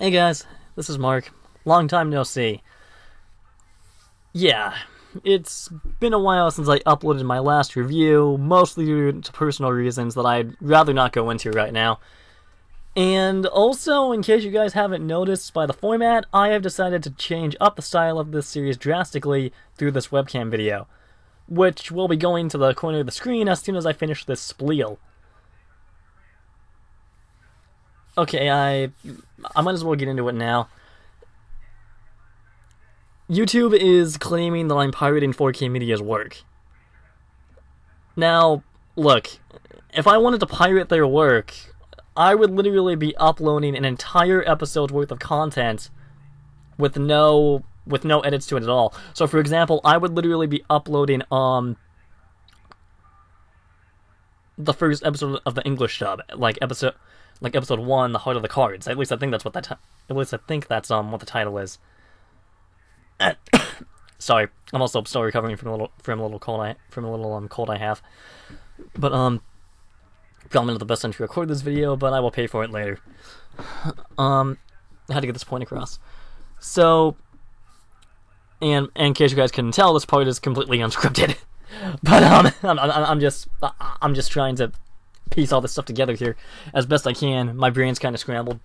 Hey guys, this is Mark. Long time no see. Yeah, it's been a while since I uploaded my last review, mostly due to personal reasons that I'd rather not go into right now. And also, in case you guys haven't noticed by the format, I have decided to change up the style of this series drastically through this webcam video, which will be going to the corner of the screen as soon as I finish this spiel. Okay, I might as well get into it now. YouTube is claiming that I'm pirating 4K Media's work. Now, look, if I wanted to pirate their work, I would literally be uploading an entire episode's worth of content with no edits to it at all. So, for example, I would literally be uploading the first episode of the English dub, like episode 1, The Heart of the Cards. At least I think that's what what the title is. Sorry, I'm also still recovering from a little cold I have. But probably not the best time to record this video, but I will pay for it later. I had to get this point across. So, and in case you guys couldn't tell, this part is completely unscripted. But I'm just trying to piece all this stuff together here as best I can. My brain's kind of scrambled,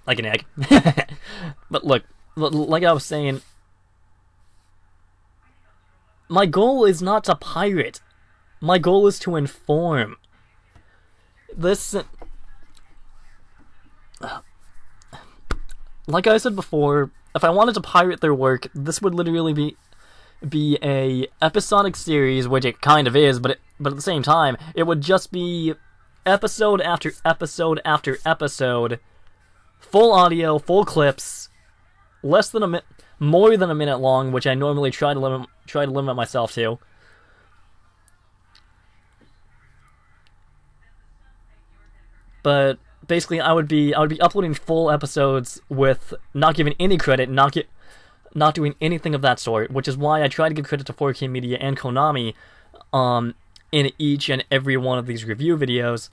like an egg. But look, like I was saying, my goal is not to pirate. My goal is to inform. This, like I said before, if I wanted to pirate their work, this would literally be a episodic series, which it kind of is, but at the same time, it would just be episode after episode after episode, full audio, full clips, more than a minute long, which I normally try to limit myself to. But basically, I would be uploading full episodes with not giving any credit, not doing anything of that sort, which is why I try to give credit to 4K Media and Konami in each and every one of these review videos.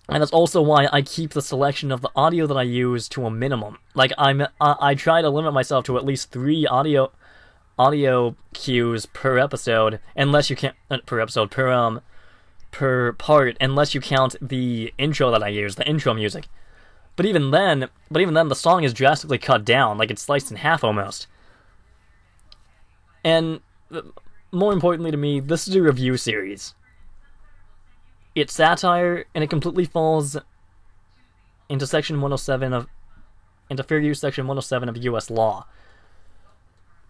And that's also why I keep the selection of the audio that I use to a minimum. Like, I try to limit myself to at least 3 audio cues per episode, unless you can't per part, unless you count the intro that I use, the intro music. But even then, the song is drastically cut down, like it's sliced in half almost. And more importantly to me, this is a review series. It's satire, and it completely falls into Section 107 into Fair Use Section 107 of U.S. law.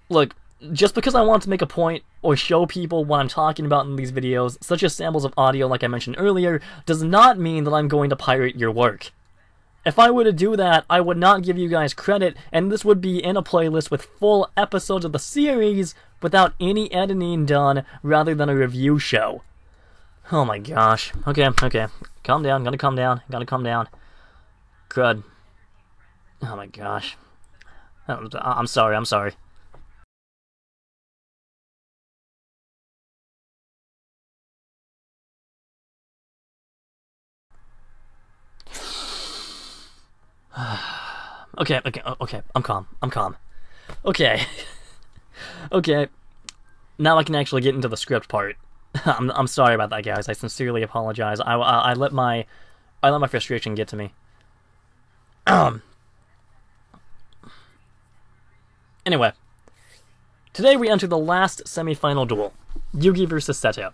Look, just because I want to make a point or show people what I'm talking about in these videos, such as samples of audio like I mentioned earlier, does not mean that I'm going to pirate your work. If I were to do that, I would not give you guys credit, and this would be in a playlist with full episodes of the series without any editing done, rather than a review show. Oh my gosh. Okay. Calm down, gotta calm down. Crud. Oh my gosh. I'm sorry. Okay, I'm calm. Okay. Okay. Now I can actually get into the script part. I'm sorry about that, guys. I sincerely apologize. I let my frustration get to me. Anyway, today we enter the last semi-final duel, Yugioh vs. Seto.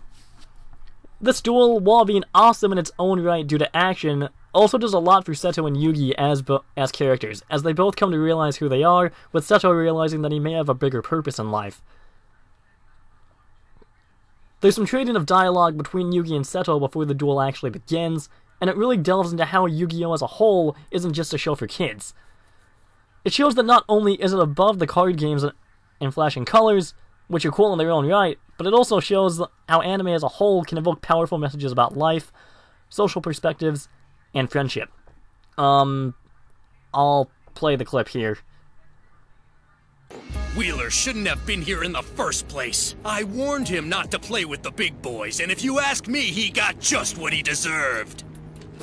This duel, while being awesome in its own right due to action, also does a lot for Seto and Yugioh as characters, as they both come to realize who they are, with Seto realizing that he may have a bigger purpose in life. There's some trading of dialogue between Yugioh and Seto before the duel actually begins, and it really delves into how Yugioh as a whole isn't just a show for kids. It shows that not only is it above the card games in flashing colors, which are cool in their own right, but it also shows how anime as a whole can evoke powerful messages about life, social perspectives, and friendship. I'll play the clip here. Wheeler shouldn't have been here in the first place. I warned him not to play with the big boys, and if you ask me, he got just what he deserved.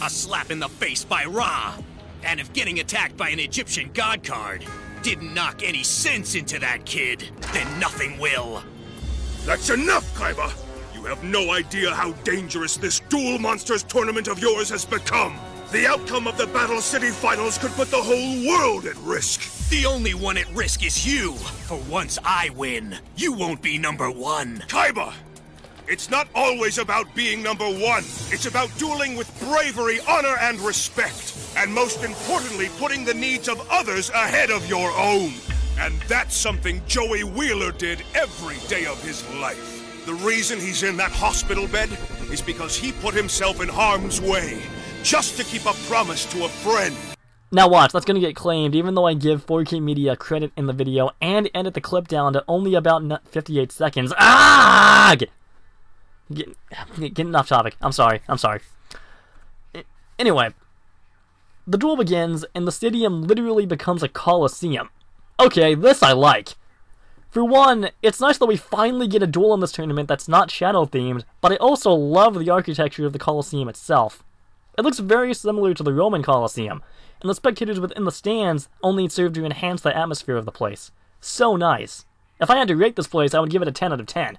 A slap in the face by Ra. And if getting attacked by an Egyptian god card didn't knock any sense into that kid, then nothing will. That's enough, Kaiba! You have no idea how dangerous this Duel Monsters tournament of yours has become! The outcome of the Battle City Finals could put the whole world at risk! The only one at risk is you! For once I win, you won't be number one! Kaiba! It's not always about being number one. It's about dueling with bravery, honor, and respect. And most importantly, putting the needs of others ahead of your own. And that's something Joey Wheeler did every day of his life. The reason he's in that hospital bed is because he put himself in harm's way, just to keep a promise to a friend. Now watch, that's gonna get claimed, even though I give 4K Media credit in the video and edit the clip down to only about 58 seconds. Ah! Getting off topic. I'm sorry. Anyway, the duel begins, and the stadium literally becomes a coliseum. Okay, this I like. For one, it's nice that we finally get a duel in this tournament that's not shadow-themed, but I also love the architecture of the coliseum itself. It looks very similar to the Roman Colosseum, and the spectators within the stands only serve to enhance the atmosphere of the place. So nice. If I had to rate this place, I would give it a 10 out of 10.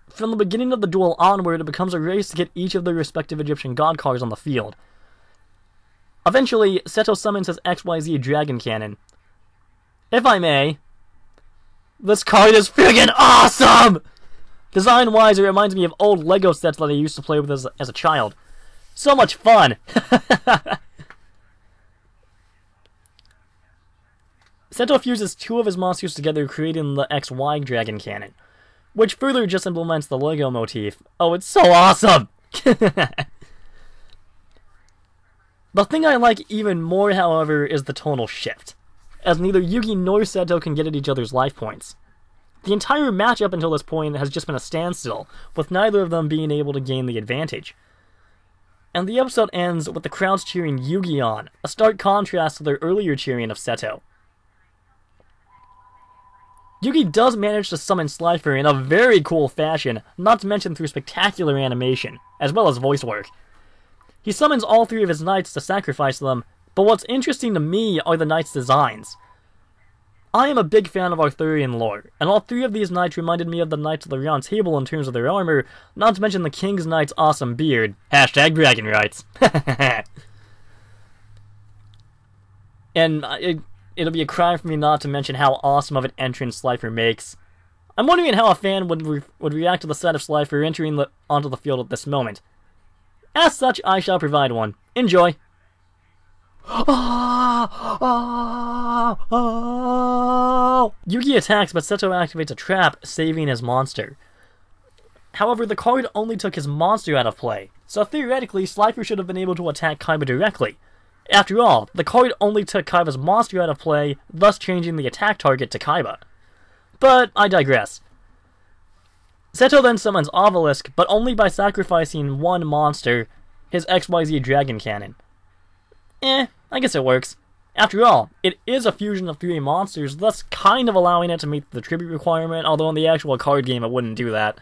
From the beginning of the duel onward, it becomes a race to get each of their respective Egyptian god cards on the field. Eventually, Seto summons his XYZ Dragon Cannon. If I may, this card is friggin' awesome! Design-wise, it reminds me of old Lego sets that I used to play with as a child. So much fun! Seto fuses two of his monsters together, creating the XY Dragon Cannon, which further just implements the Lego motif. Oh, it's so awesome! The thing I like even more, however, is the tonal shift, as neither Yugi nor Seto can get at each other's life points. The entire match up until this point has just been a standstill, with neither of them being able to gain the advantage. And the episode ends with the crowds cheering Yugi on, a stark contrast to their earlier cheering of Seto. Yugi does manage to summon Slifer in a very cool fashion, not to mention through spectacular animation, as well as voice work. He summons all three of his knights to sacrifice them, but what's interesting to me are the knights' designs. I am a big fan of Arthurian lore, and all three of these knights reminded me of the Knights of the Round Table in terms of their armor, not to mention the King's Knight's awesome beard. Hashtag bragging rights. And it'll be a crime for me not to mention how awesome of an entrance Slifer makes. I'm wondering how a fan would react to the sight of Slifer entering onto the field at this moment. As such, I shall provide one. Enjoy! Yugi attacks, but Seto activates a trap, saving his monster. However, the card only took his monster out of play, so theoretically, Slifer should have been able to attack Kaiba directly. After all, the card only took Kaiba's monster out of play, thus changing the attack target to Kaiba. But I digress. Seto then summons Obelisk, but only by sacrificing one monster, his XYZ Dragon Cannon. I guess it works. After all, it is a fusion of three monsters, thus kind of allowing it to meet the tribute requirement, although in the actual card game it wouldn't do that.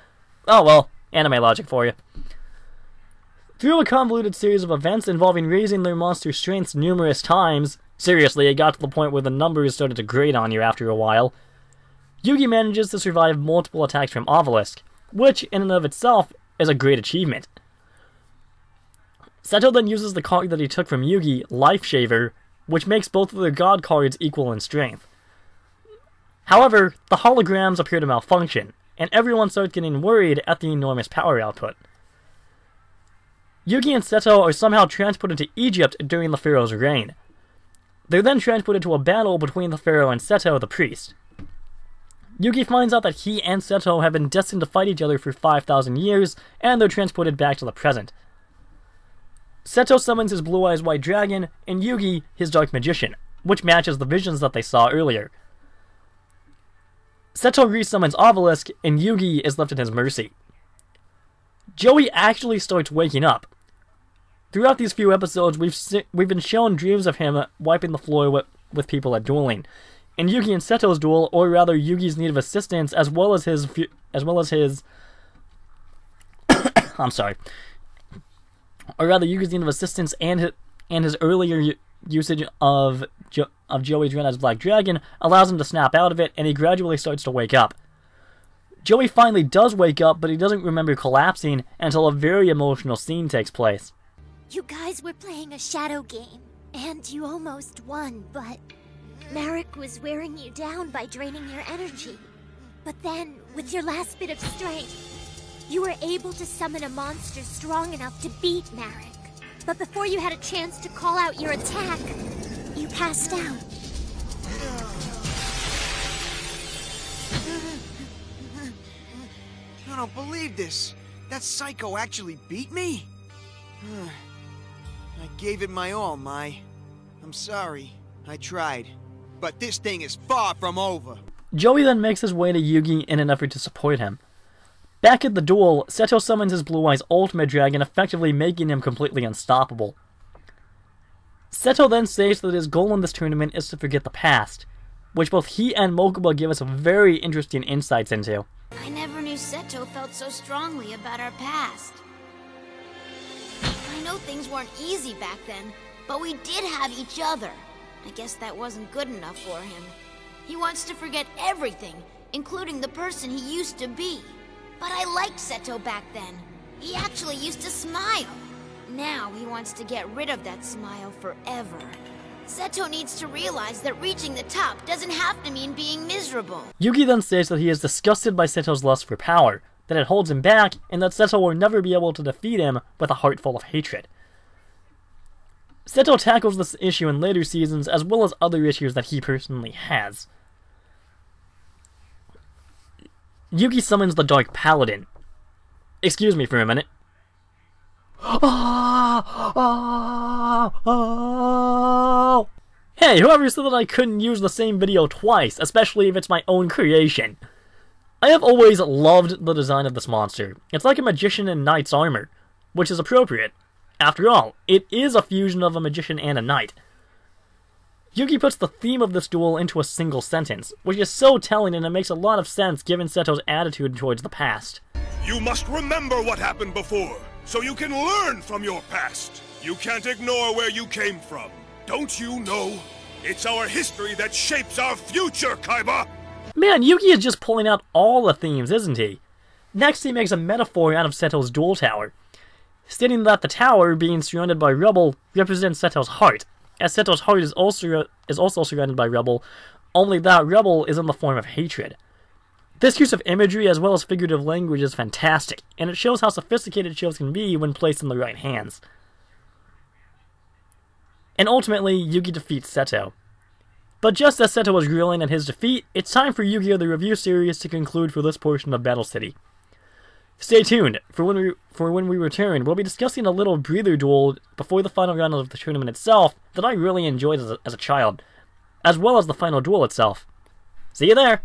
Oh well, anime logic for you. Through a convoluted series of events involving raising their monster strengths numerous times, seriously, it got to the point where the numbers started to grate on you after a while, Yugi manages to survive multiple attacks from Obelisk, which in and of itself is a great achievement. Seto then uses the card that he took from Yugi, Life Shaver, which makes both of their god cards equal in strength. However, the holograms appear to malfunction, and everyone starts getting worried at the enormous power output. Yugi and Seto are somehow transported to Egypt during the Pharaoh's reign. They're then transported to a battle between the Pharaoh and Seto, the priest. Yugi finds out that he and Seto have been destined to fight each other for 5,000 years, and they're transported back to the present. Seto summons his Blue Eyes White Dragon, and Yugi his Dark Magician, which matches the visions that they saw earlier. Seto resummons Obelisk, and Yugi is left at his mercy. Joey actually starts waking up. Throughout these few episodes, we've been shown dreams of him wiping the floor with people at dueling. In Yugi and Seto's duel, or rather Yugi's need of assistance, as well as his or rather Yugi's need of assistance and his earlier usage of Joey's run as Black Dragon allows him to snap out of it, and he gradually starts to wake up. Joey finally does wake up, but he doesn't remember collapsing until a very emotional scene takes place. You guys were playing a shadow game, and you almost won, but Marek was wearing you down by draining your energy. But then, with your last bit of strength, you were able to summon a monster strong enough to beat Marek. But before you had a chance to call out your attack, you passed out. I don't believe this. That psycho actually beat me? I gave it my all, Mai. I'm sorry. I tried. But this thing is far from over. Joey then makes his way to Yugi in an effort to support him. Back at the duel, Seto summons his Blue Eyes Ultimate Dragon, effectively making him completely unstoppable. Seto then states that his goal in this tournament is to forget the past, which both he and Mokuba give us very interesting insights into. I never knew Seto felt so strongly about our past. I know things weren't easy back then, but we did have each other. I guess that wasn't good enough for him. He wants to forget everything, including the person he used to be. But I liked Seto back then. He actually used to smile. Now he wants to get rid of that smile forever. Seto needs to realize that reaching the top doesn't have to mean being miserable. Yugi then states that he is disgusted by Seto's lust for power, that it holds him back, and that Seto will never be able to defeat him with a heart full of hatred. Seto tackles this issue in later seasons, as well as other issues that he personally has. Yugi summons the Dark Paladin. Excuse me for a minute. Hey, whoever said that I couldn't use the same video twice, especially if it's my own creation. I have always loved the design of this monster. It's like a magician in knight's armor, which is appropriate. After all, it is a fusion of a magician and a knight. Yugi puts the theme of this duel into a single sentence, which is so telling, and it makes a lot of sense given Seto's attitude towards the past. You must remember what happened before, so you can learn from your past. You can't ignore where you came from. Don't you know? It's our history that shapes our future, Kaiba! Man, Yugi is just pulling out all the themes, isn't he? Next, he makes a metaphor out of Seto's duel tower, stating that the tower, being surrounded by rubble, represents Seto's heart, as Seto's heart is also surrounded by rubble, only that rubble is in the form of hatred. This use of imagery as well as figurative language is fantastic, and it shows how sophisticated shows can be when placed in the right hands. And ultimately, Yugi defeats Seto. But just as Seto was grilling at his defeat, it's time for Yugioh the Review Series to conclude for this portion of Battle City. Stay tuned, for when we return, we'll be discussing a little breather duel before the final round of the tournament itself that I really enjoyed as a child, as well as the final duel itself. See you there!